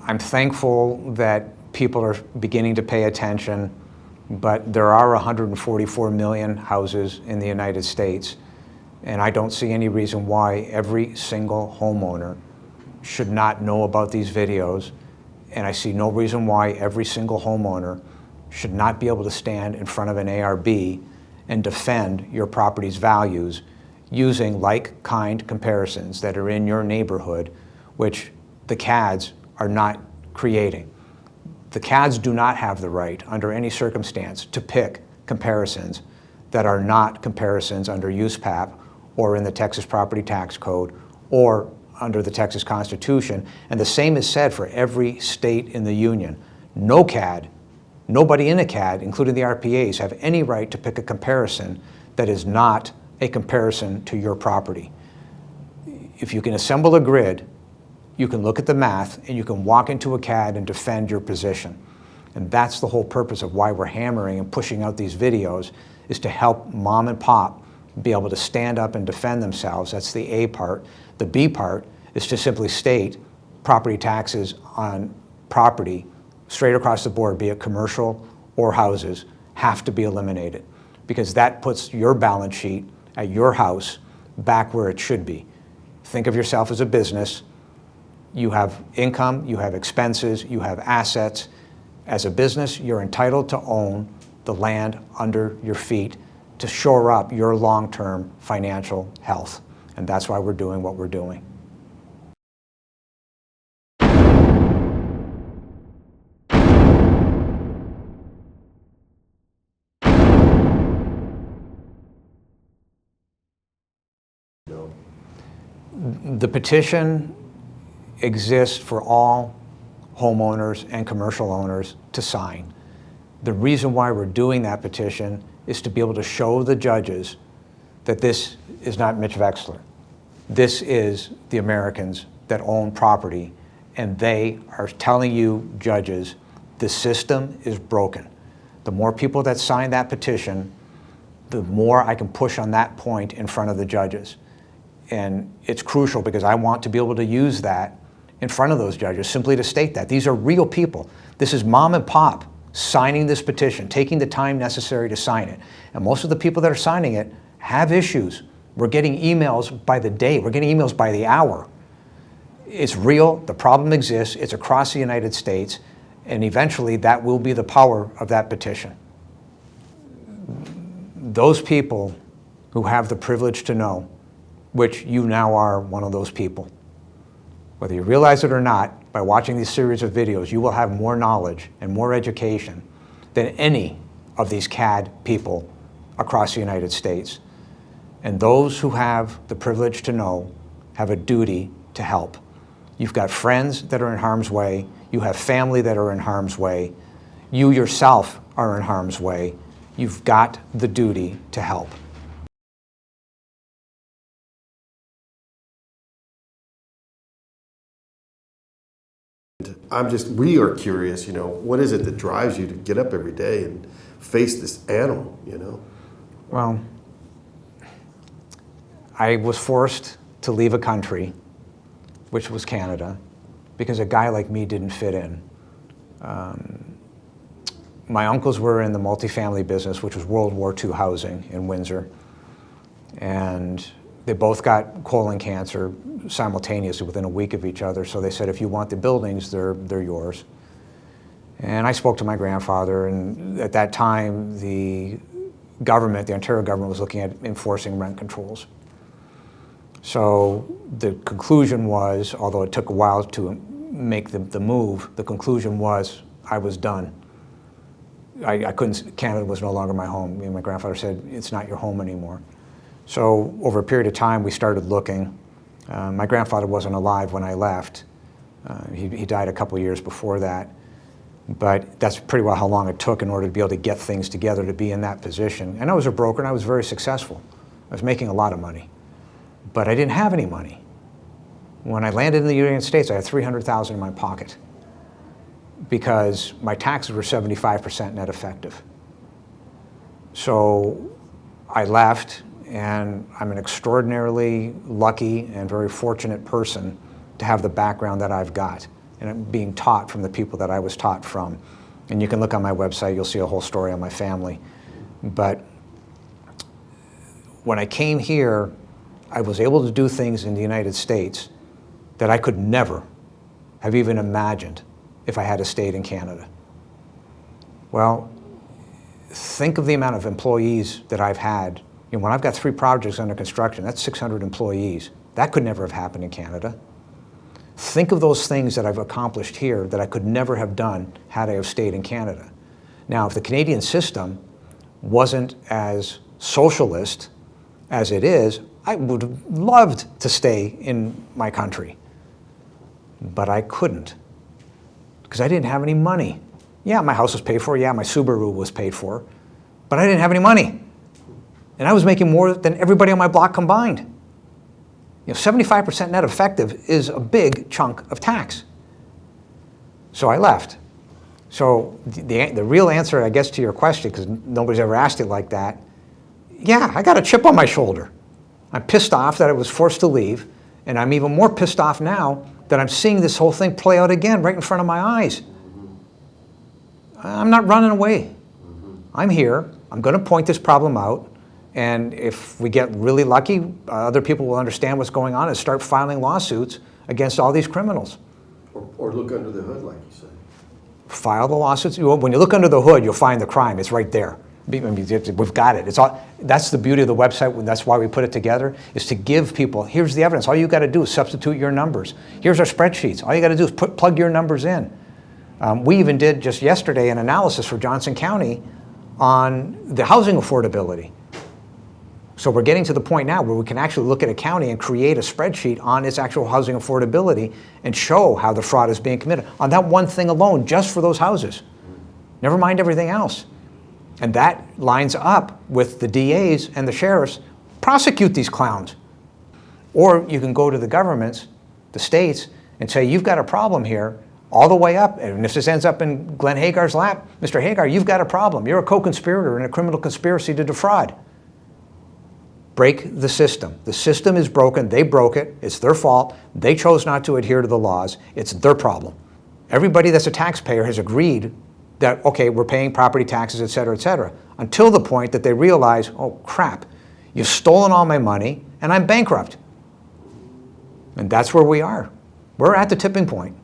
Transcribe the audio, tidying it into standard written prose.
I'm thankful that people are beginning to pay attention, but there are 144 million houses in the United States, and I don't see any reason why every single homeowner should not know about these videos, and I see no reason why every single homeowner should not be able to stand in front of an ARB and defend your property's values using like-kind comparisons that are in your neighborhood, which the CADs are not creating. The CADs do not have the right, under any circumstance, to pick comparisons that are not comparisons under USPAP or in the Texas Property Tax Code or under the Texas Constitution. And the same is said for every state in the union. No CAD, nobody in a CAD, including the RPAs, have any right to pick a comparison that is not a comparison to your property. If you can assemble a grid, you can look at the math and you can walk into a CAD and defend your position. And that's the whole purpose of why we're hammering and pushing out these videos, is to help mom and pop be able to stand up and defend themselves. That's the A part. The B part is to simply state property taxes on property straight across the board, be it commercial or houses, have to be eliminated, because that puts your balance sheet at your house back where it should be. Think of yourself as a business. You have income, you have expenses, you have assets. As a business, you're entitled to own the land under your feet to shore up your long-term financial health. And that's why we're doing what we're doing. The petition exists for all homeowners and commercial owners to sign. The reason why we're doing that petition is to be able to show the judges that this is not Mitch Wexler. This is the Americans that own property, and they are telling you, judges, the system is broken. The more people that sign that petition, the more I can push on that point in front of the judges. And it's crucial because I want to be able to use that in front of those judges, simply to state that. These are real people. This is mom and pop signing this petition, taking the time necessary to sign it. And most of the people that are signing it have issues. We're getting emails by the day. We're getting emails by the hour. It's real. The problem exists. It's across the United States. And eventually that will be the power of that petition. Those people who have the privilege to know, which you now are one of those people. Whether you realize it or not, by watching these series of videos, you will have more knowledge and more education than any of these CAD people across the United States. And those who have the privilege to know have a duty to help. You've got friends that are in harm's way. You have family that are in harm's way. You yourself are in harm's way. You've got the duty to help. We are curious, what is it that drives you to get up every day and face this animal, Well, I was forced to leave a country, which was Canada, because a guy like me didn't fit in. My uncles were in the multifamily business, which was World War II housing in Windsor, and they both got colon cancer simultaneously within a week of each other. So they said, if you want the buildings, they're yours. And I spoke to my grandfather, and at that time, the government, the Ontario government, was looking at enforcing rent controls. So the conclusion was, although it took a while to make the move, the conclusion was I was done. I couldn't, Canada was no longer my home. My grandfather said, it's not your home anymore. So over a period of time, we started looking. My grandfather wasn't alive when I left. He died a couple years before that. But that's pretty well how long it took in order to be able to get things together to be in that position. And I was a broker, and I was very successful. I was making a lot of money. But I didn't have any money. When I landed in the United States, I had $300,000 in my pocket because my taxes were 75% net effective. So I left, and I'm an extraordinarily lucky and very fortunate person to have the background that I've got. and I'm being taught from the people that I was taught from. And you can look on my website, you'll see a whole story on my family. But when I came here, I was able to do things in the United States that I could never have even imagined if I had stayed in Canada. Well, think of the amount of employees that I've had. You know, when I've got 3 projects under construction, that's 600 employees. That could never have happened in Canada. Think of those things that I've accomplished here that I could never have done had I have stayed in Canada. Now, if the Canadian system wasn't as socialist as it is, I would have loved to stay in my country. But I couldn't, because I didn't have any money. Yeah, my house was paid for, yeah, my Subaru was paid for, but I didn't have any money. And I was making more than everybody on my block combined. You know, 75% net effective is a big chunk of tax. So I left. So the real answer, I guess, to your question, because nobody's ever asked it like that, yeah, I got a chip on my shoulder. I'm pissed off that I was forced to leave, and I'm even more pissed off now that I'm seeing this whole thing play out again right in front of my eyes. I'm not running away. I'm here. I'm going to point this problem out. And if we get really lucky, other people will understand what's going on and start filing lawsuits against all these criminals. Or look under the hood, like you said. File the lawsuits. When you look under the hood, you'll find the crime. It's right there. We've got it. It's all. That's the beauty of the website. That's why we put it together, is to give people, here's the evidence. All you got to do is substitute your numbers. Here's our spreadsheets. All you got to do is plug your numbers in. We even did just yesterday an analysis for Johnson County on the housing affordability. So we're getting to the point now where we can actually look at a county and create a spreadsheet on its actual housing affordability and show how the fraud is being committed on that one thing alone, just for those houses. Never mind everything else. And that lines up with the DAs and the sheriffs. Prosecute these clowns. Or you can go to the governments, the states, and say, you've got a problem here, all the way up. And if this ends up in Glenn Hagar's lap, Mr. Hagar, you've got a problem. You're a co-conspirator in a criminal conspiracy to defraud. Break the system. The system is broken. They broke it. It's their fault. They chose not to adhere to the laws. It's their problem. Everybody that's a taxpayer has agreed that, okay, we're paying property taxes, et cetera, until the point that they realize, oh, crap, you've stolen all my money and I'm bankrupt. And that's where we are. We're at the tipping point.